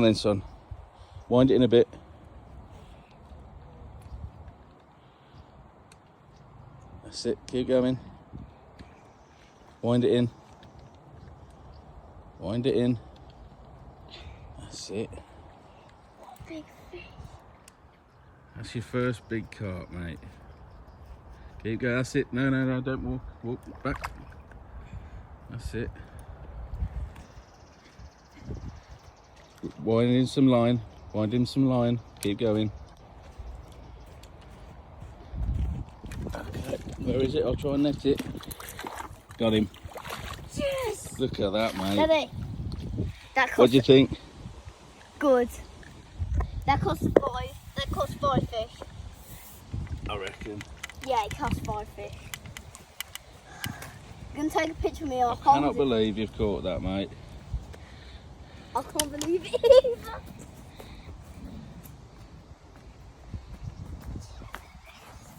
Then son, wind it in a bit. That's it, keep going. Wind it in. Wind it in. That's it. Big fish. That's your first big carp, mate. Keep going, that's it. No, don't walk. Walk back. That's it. Wind in some line. Wind in some line. Keep going. Okay, where is it? I'll try and net it. Got him. Yes! Look at that, mate. Daddy, that cost What do you think? good. That cost five fish. I reckon. Yeah, it cost 5 fish. You gonna take a picture of me? I cannot believe you've caught that, mate. I can't believe it.